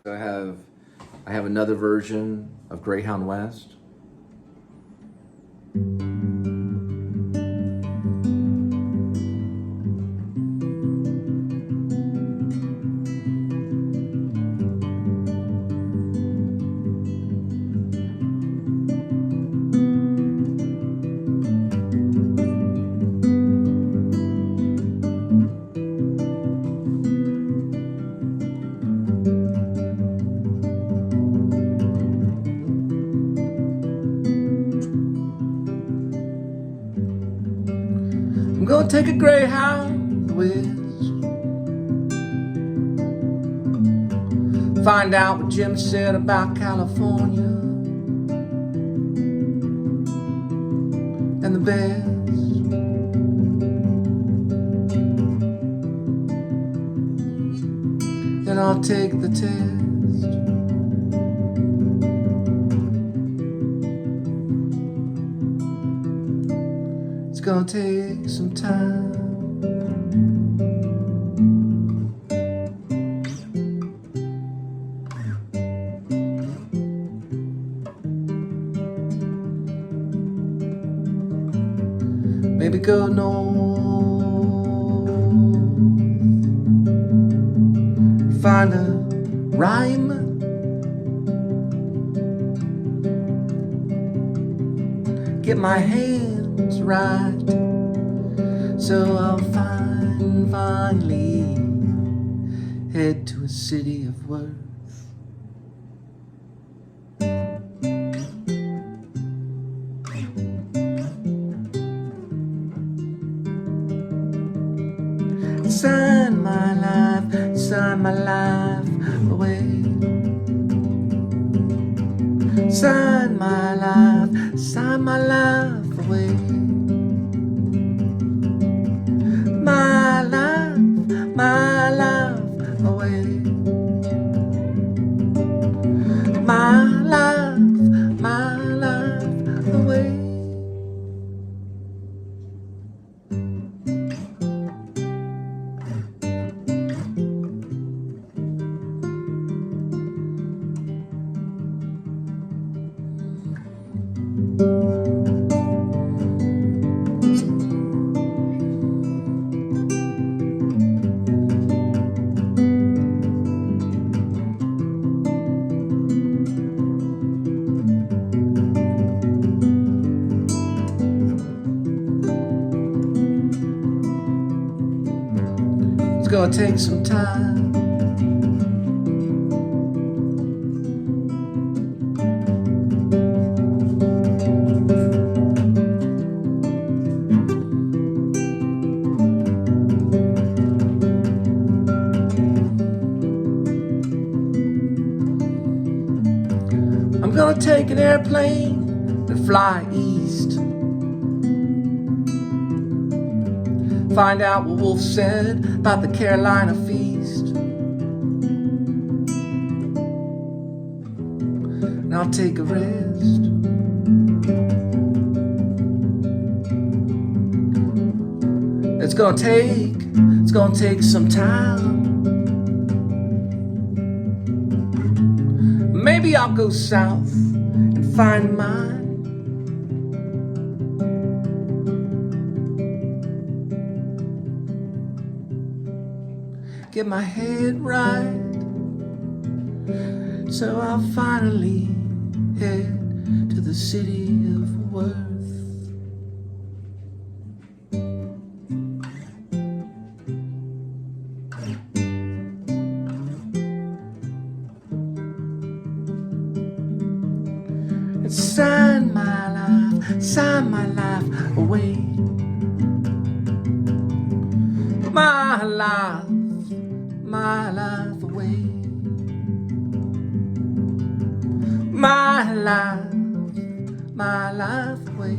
So I have another version of Greyhound West. I'm gonna take a Greyhound West, find out what Jim said about California and the best. Then I'll take the test. It's gonna take some time. Maybe go north, find a rhyme, get my hands right, so I'll finally head to a city of worth. Sign my life away. Sign my life away. My life away. My life away. It's gonna take some time. I'm gonna take an airplane and fly east. Find out what Wolf said about the Carolina feast. And I'll take a rest. It's gonna take some time. Maybe I'll go south and find mine. Get my head right, so I'll finally head to the city of worth. And sign my life away. My life away. My life away.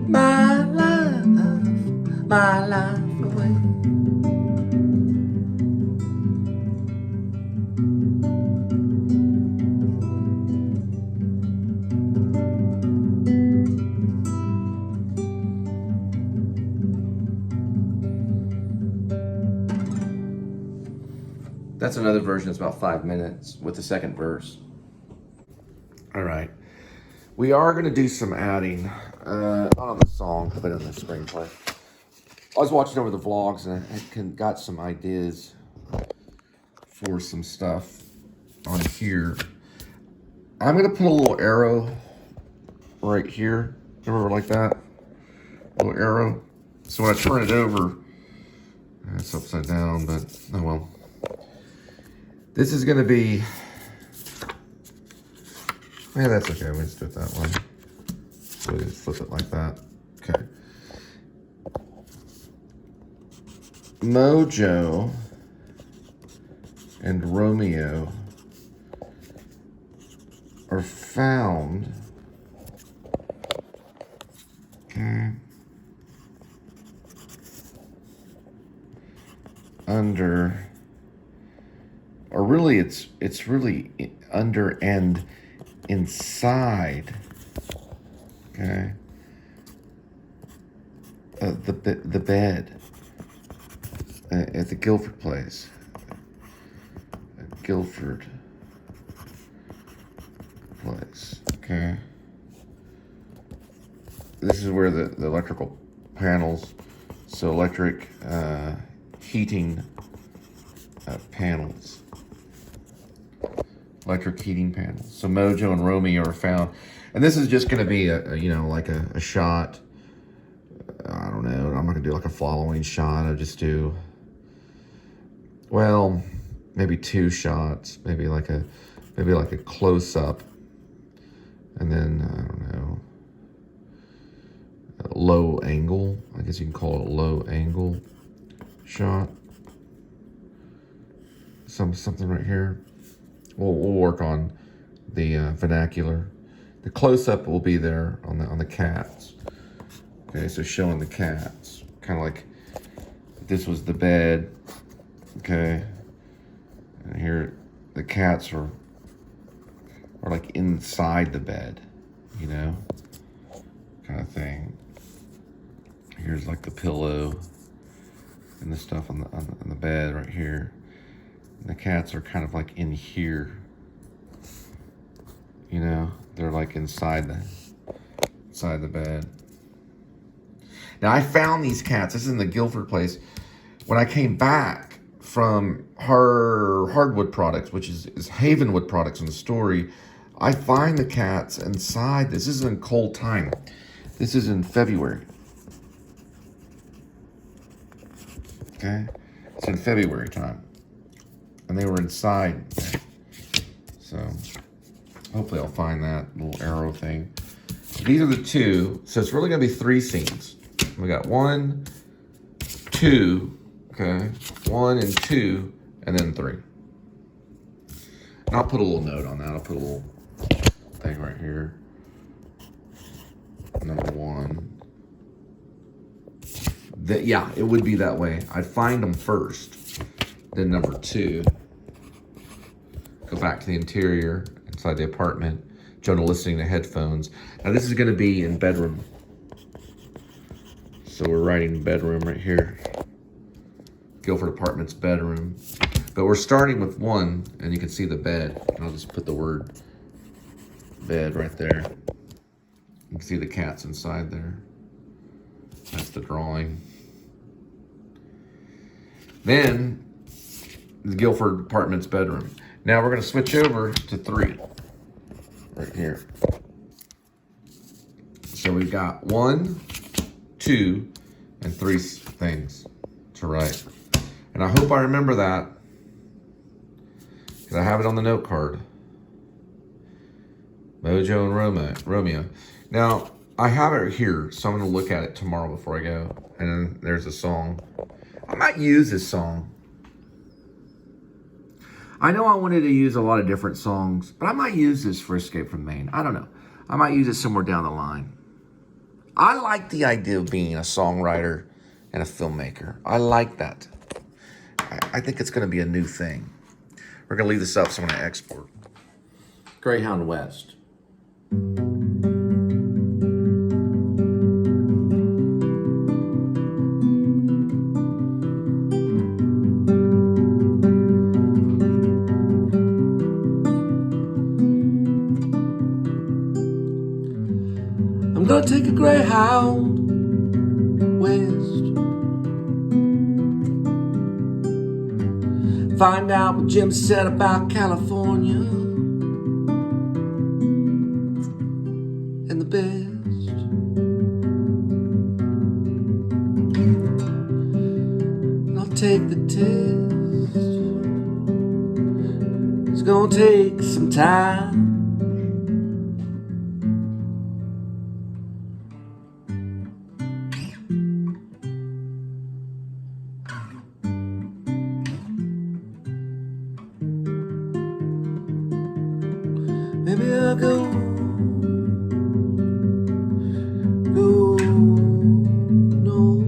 My life away. That's another version. It's about 5 minutes with the second verse. All right. We are going to do some adding, not on the song, but on the screenplay. I was watching over the vlogs and I got some ideas for some stuff on here. I'm going to put a little arrow right here. Remember, like that? A little arrow. So when I turn it over, it's upside down, but oh well. This is going to be, yeah, that's okay. We'll just do it that way. So we just flip it like that. Okay. Mojo and Romeo are found, okay, under, or really it's really under and inside, okay, the bed at the Guilford place. Guilford place, okay. This is where the electrical panels, so electric heating panels. Electric heating panels. So Mojo and Romeo are found. And this is just gonna be like a shot. I don't know, I'm not gonna do like a following shot. I'll just do, well, maybe 2 shots, maybe like a close up, and then I don't know, a low angle. I guess you can call it a low angle shot. Something right here. We'll work on the vernacular. The close up will be there on the cats. Okay, so showing the cats, kind of like this was the bed. Okay. And here, the cats are like inside the bed, kind of thing. Here's like the pillow and the stuff on the bed right here. And the cats are kind of like in here, they're like inside the bed. Now I found these cats. This is in the Guilford place. When I came back from her Hardwood Products, which is Havenwood Products in the story, I find the cats inside this. This is in cold time. This is in February. Okay? It's in February time. And they were inside. So hopefully I'll find that little arrow thing. These are the 2. So it's really going to be 3 scenes. We got 1, 2, okay, 1 and 2, and then 3. And I'll put a little note on that. I'll put a little thing right here. Number 1. Yeah, it would be that way. I'd find them first. Then number 2. Go back to the interior, inside the apartment. Jonah listening to headphones. Now this is going to be in bedroom. So we're writing bedroom right here. Guilford Apartments bedroom. But we're starting with 1, and you can see the bed. I'll just put the word bed right there. You can see the cats inside there. That's the drawing. Then the Guilford Apartments bedroom. Now we're going to switch over to 3 right here. So we've got 1, 2, and 3 things to write. And I hope I remember that, because I have it on the note card. Mojo and Romeo. Now, I have it here, so I'm going to look at it tomorrow before I go. And then there's a song. I might use this song. I know I wanted to use a lot of different songs, but I might use this for Escape from Maine. I don't know. I might use it somewhere down the line. I like the idea of being a songwriter and a filmmaker. I like that. I think it's going to be a new thing. We're going to leave this up, so I'm going to export. Greyhound West. I'm gonna take a Greyhound West. Find out what Jim said about California and the best. And I'll take the test. It's gonna take some time. Maybe I'll go north,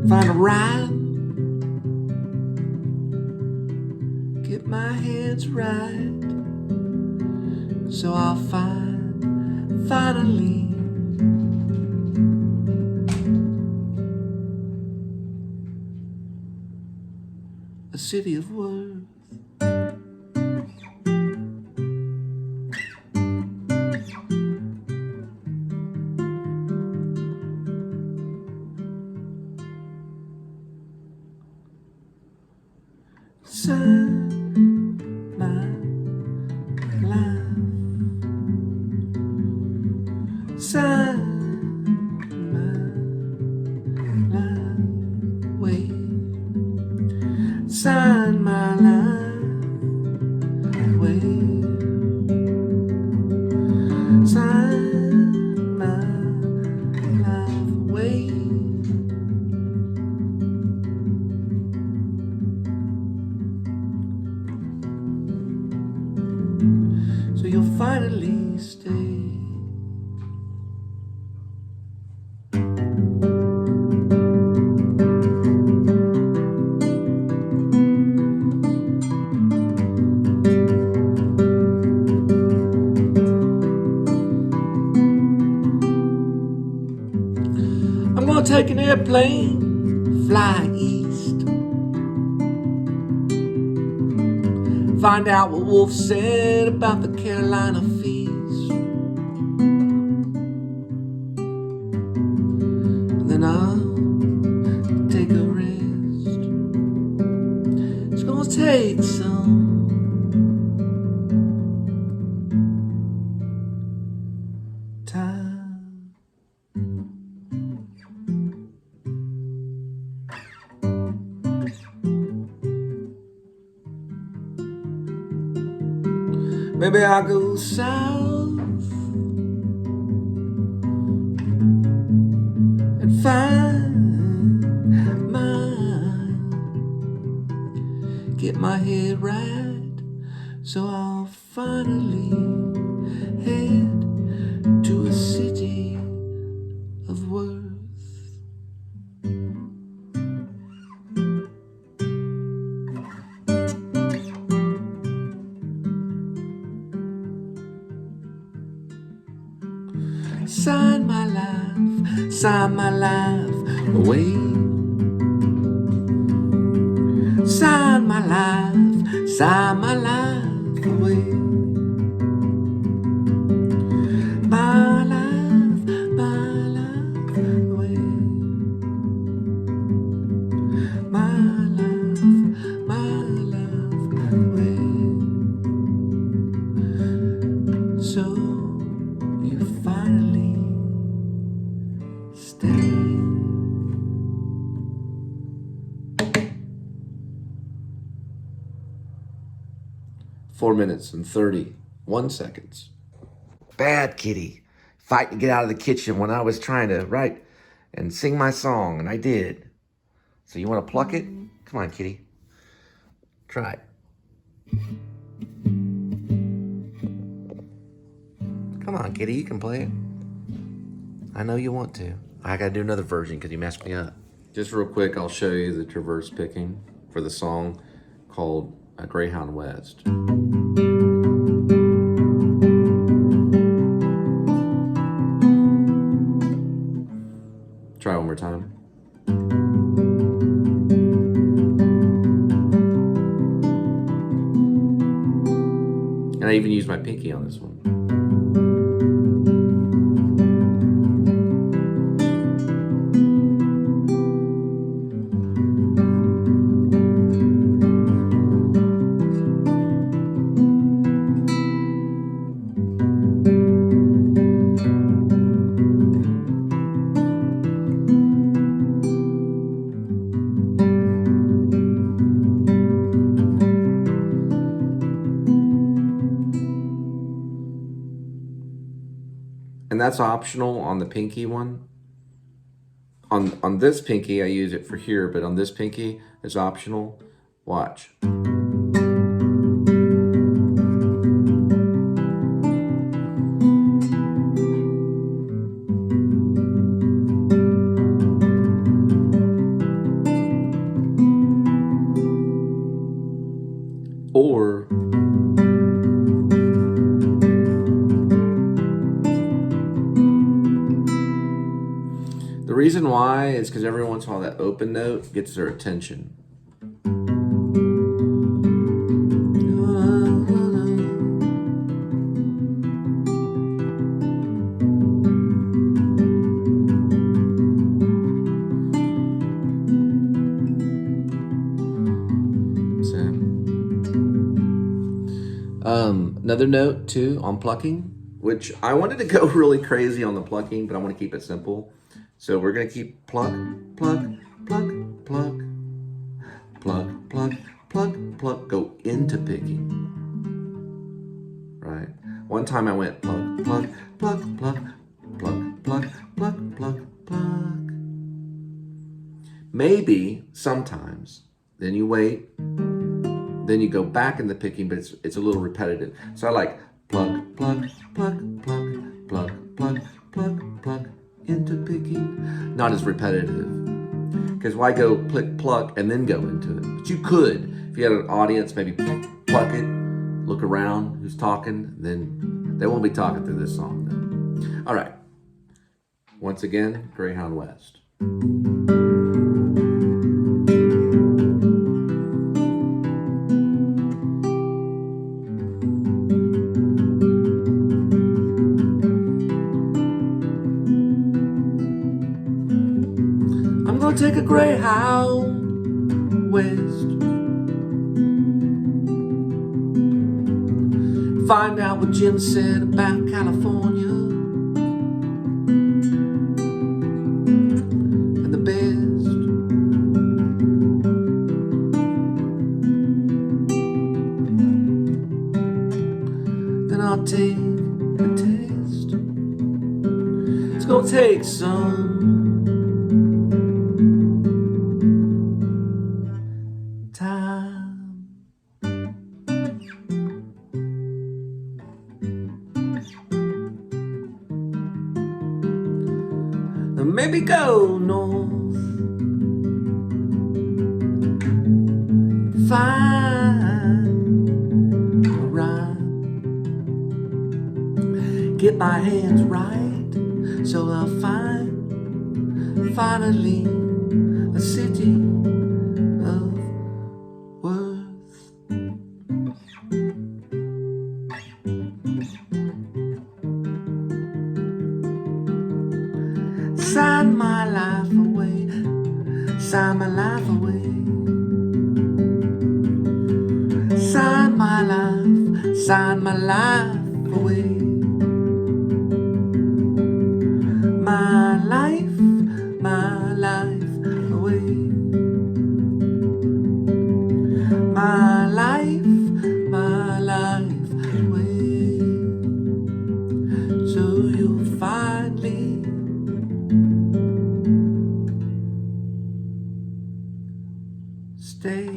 find a ride, get my hands right, so I'll finally a city of worth. Sign my life, sign my life away, sign my life away, sign my life away. So you'll finally stay. I'm gonna take an airplane, fly east, find out what Wolf said about the Carolina feast, and then I'll take a rest. It's gonna take some time. Maybe I'll go south and find mine, get my head right, so I'll finally head to a city of worth. Sign my life away. Sign my life away. My life away. My life away. So you finally stay. 4 minutes and 31 seconds. Bad kitty. Fighting to get out of the kitchen when I was trying to write and sing my song, and I did. So you want to pluck it? Come on, kitty. Try it. Come on, kitty, you can play it. I know you want to. I gotta do another version because you messed me up. Just real quick, I'll show you the traverse picking for the song called Greyhound West. Try one more time. And I even used my pinky on this one. that's optional on the pinky one. On this pinky, I use it for here, but on this pinky, it's optional. Watch. Or the reason why is because every once in a while that open note gets their attention. Another note too on plucking, which I wanted to go really crazy on the plucking, but I want to keep it simple. So we're going to keep pluck, pluck, pluck, pluck, pluck, pluck, pluck, pluck, go into picking. Right? One time I went pluck, pluck, pluck, pluck, pluck, pluck, pluck, pluck, pluck. Maybe sometimes, then you wait, then you go back in the picking, but it's a little repetitive. So I like pluck, pluck, pluck, pluck, pluck, pluck, pluck, pluck, into picking. Not as repetitive. Because why go pluck, pluck, and then go into it? But you could, if you had an audience, maybe pluck it, look around, who's talking, then they won't be talking through this song though. All right. Once again, Greyhound West. Take a Greyhound West, find out what Jim said about California and the best. Then I'll take a test. It's gonna take some maybe go north, find a rhyme, get my hands right, so I'll find finally a city of worth. Sign my life away, sign my life away, sign my life away, my life away, my life away, so you'll finally stay.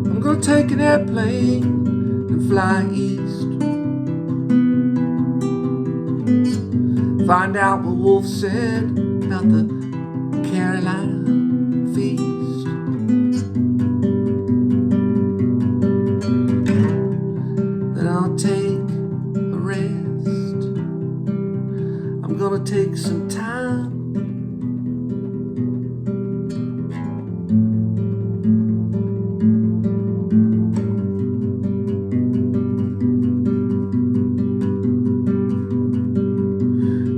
I'm gonna take an airplane and fly east. Find out what Wolf said about the Carolina feast. Then I'll take a rest. I'm gonna take some time.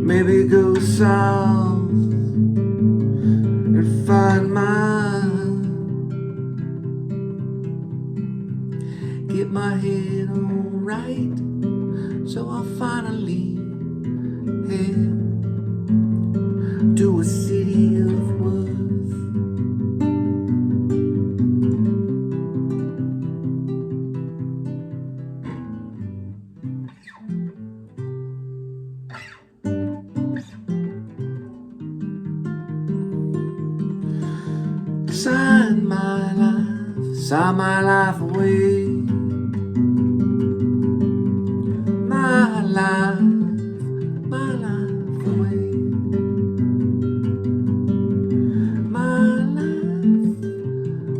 Maybe go south and find my get my head on right, so I'll finally head to a city of worth. Sign my life away. My life away.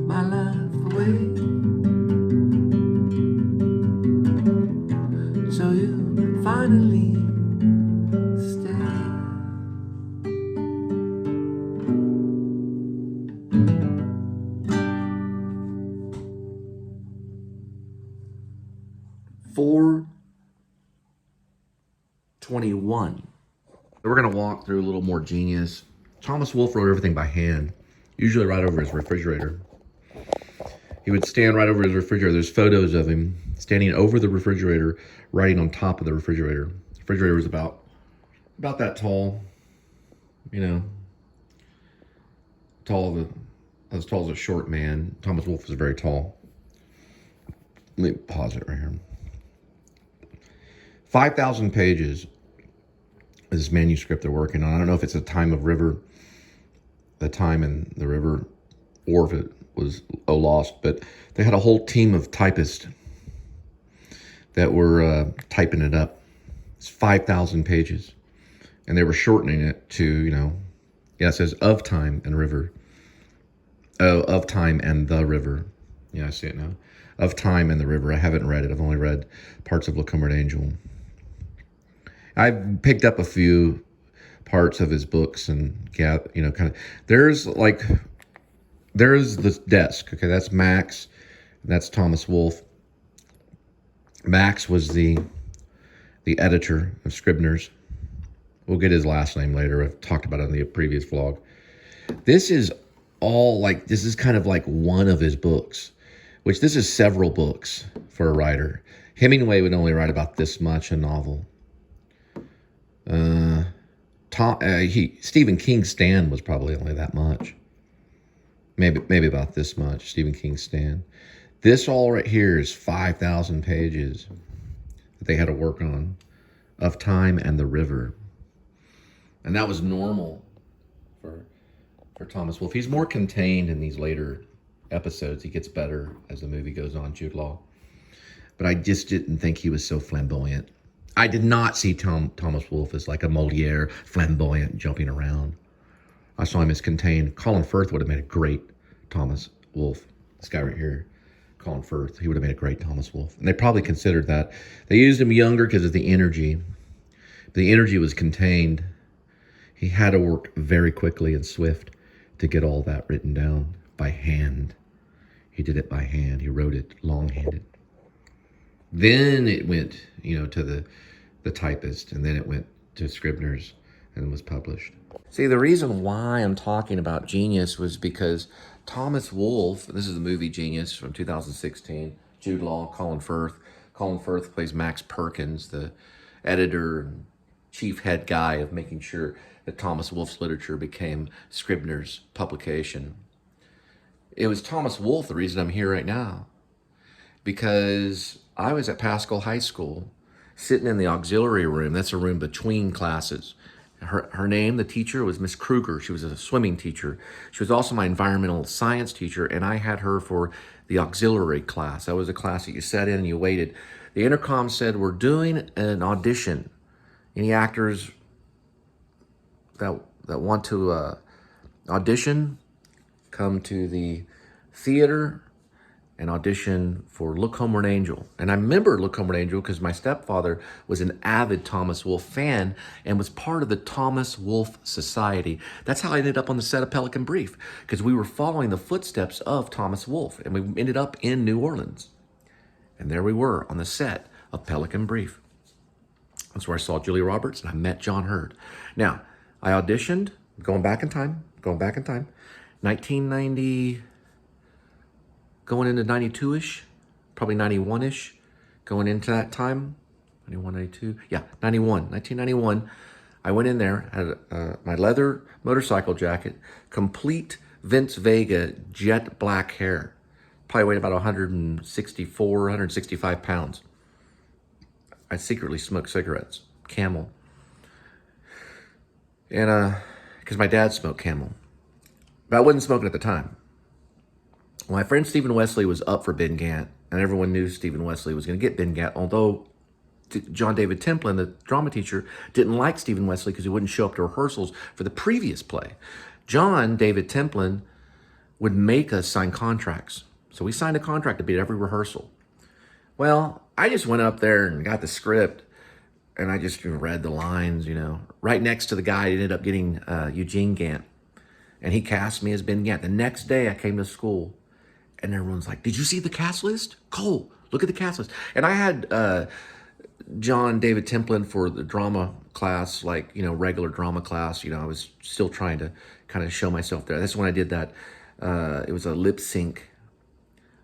My life away. So you finally stay. $4:21. We're gonna walk through a little more genius. Thomas Wolfe wrote everything by hand, usually right over his refrigerator. He would stand right over his refrigerator. There's photos of him standing over the refrigerator, writing on top of the refrigerator. The refrigerator was about that tall, you know, as tall as a short man. Thomas Wolfe was very tall. Let me pause it right here. 5,000 pages is this manuscript they're working on. I don't know if it's the time in the river, or if it was lost, but they had a whole team of typists that were typing it up. It's 5,000 pages, and they were shortening it to, you know, yeah, it says of time and river. Oh, of time and the river. Yeah, I see it now. Of Time and the River. I haven't read it. I've only read parts of LcSbanD Angel. I've picked up a few parts of his books and, you know, kind of, there's the desk. Okay, that's Max. That's Thomas Wolfe. Max was the editor of Scribner's. We'll get his last name later. I've talked about it in the previous vlog. This is kind of like one of his books, which this is several books for a writer. Hemingway would only write about this much a novel. Stephen King's Stand was probably only that much. Maybe about this much, Stephen King's Stand. This all right here is 5,000 pages that they had to work on, Of Time and the River. And that was normal for Thomas Wolfe. He's more contained in these later episodes. He gets better as the movie goes on, Jude Law. But I just didn't think he was so flamboyant. I did not see Thomas Wolfe as like a Moliere, flamboyant, jumping around. I saw him as contained. Colin Firth would have made a great Thomas Wolfe. This guy right here, Colin Firth, he would have made a great Thomas Wolfe. And they probably considered that. They used him younger because of the energy. The energy was contained. He had to work very quickly and swift to get all that written down by hand. He did it by hand. He wrote it long-handed. Then it went, you know, to the typist, and then it went to Scribner's and was published. See, the reason why I'm talking about genius was because Thomas Wolfe, this is the movie Genius from 2016, Jude Law, Colin Firth. Colin Firth plays Max Perkins, the editor and chief head guy of making sure that Thomas Wolfe's literature became Scribner's publication. It was Thomas Wolfe, the reason I'm here right now, because I was at Pascal High School, sitting in the auxiliary room. That's a room between classes. Her name, the teacher, was Miss Kruger. She was a swimming teacher. She was also my environmental science teacher, and I had her for the auxiliary class. That was a class that you sat in and you waited. The intercom said, we're doing an audition. Any actors that want to audition, come to the theater and audition for Look Homeward Angel. And I remember Look Homeward Angel because my stepfather was an avid Thomas Wolfe fan and was part of the Thomas Wolfe Society. That's how I ended up on the set of Pelican Brief, because we were following the footsteps of Thomas Wolfe, and we ended up in New Orleans. And there we were on the set of Pelican Brief. That's where I saw Julia Roberts and I met John Hurd. Now, I auditioned, going back in time, 1990, going into 92-ish, probably 91-ish, going into that time. 91, 92, yeah, 91, 1991. I went in there, had my leather motorcycle jacket, complete Vince Vega jet black hair. Probably weighed about 164, 165 pounds. I secretly smoked cigarettes, Camel. And because my dad smoked Camel. But I wasn't smoking at the time. My friend Stephen Wesley was up for Ben Gant, and everyone knew Stephen Wesley was going to get Ben Gant, although John David Templin, the drama teacher, didn't like Stephen Wesley because he wouldn't show up to rehearsals for the previous play. John David Templin would make us sign contracts. So we signed a contract to be at every rehearsal. Well, I just went up there and got the script, and I just read the lines, you know. Right next to the guy, ended up getting Eugene Gant, and he cast me as Ben Gant. The next day, I came to school, and everyone's like, "Did you see the cast list? Cole, look at the cast list." And I had John David Templin for the drama class, like, you know, regular drama class. You know, I was still trying to kind of show myself there. That's when I did that. It was a lip sync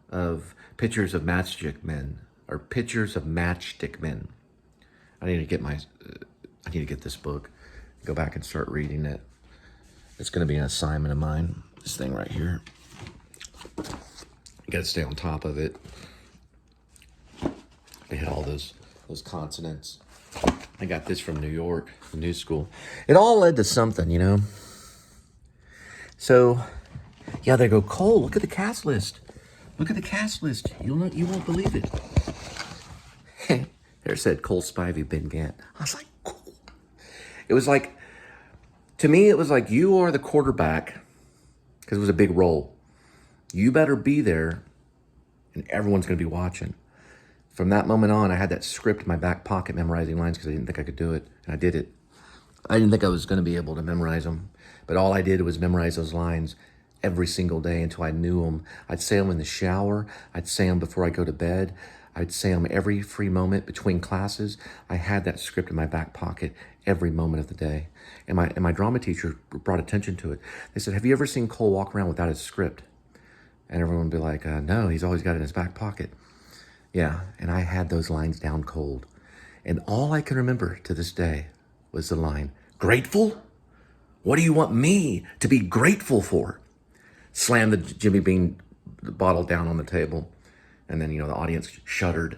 of Pictures of Matchstick Men, or Pictures of Matchstick Men. I need to get this book, go back and start reading it. It's going to be an assignment of mine, this thing right here. You got to stay on top of it. They hit all those consonants. I got this from New York, the new school. It all led to something, you know. So, yeah, they go, "Cole, look at the cast list. Look at the cast list. You won't believe it." There said Cole Spivey, Ben Gant. I was like, cool. It was like, to me, it was like, you are the quarterback, because it was a big role. You better be there, and everyone's going to be watching. From that moment on, I had that script in my back pocket memorizing lines because I didn't think I could do it, and I did it. I didn't think I was going to be able to memorize them, but all I did was memorize those lines every single day until I knew them. I'd say them in the shower. I'd say them before I go to bed. I'd say them every free moment between classes. I had that script in my back pocket every moment of the day. And my drama teacher brought attention to it. They said, "Have you ever seen Cole walk around without his script?" And everyone would be like, "No, he's always got it in his back pocket." Yeah, and I had those lines down cold. And all I can remember to this day was the line, "Grateful? What do you want me to be grateful for?" Slam the Jimmy Bean bottle down on the table. And then, you know, the audience shuddered.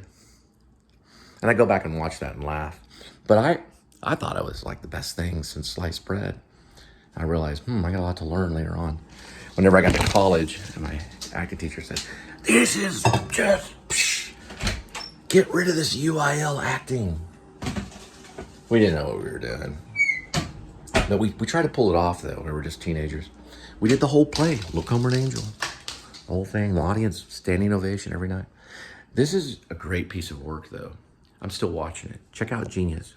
And I go back and watch that and laugh. But I thought it was like the best thing since sliced bread. I realized, I got a lot to learn later on. Whenever I got to college, and my acting teacher said, "This is just, get rid of this UIL acting." We didn't know what we were doing. But we tried to pull it off, though. We were just teenagers. We did the whole play, Look Homeward Angel. The whole thing, the audience, standing ovation every night. This is a great piece of work, though. I'm still watching it. Check out Genius.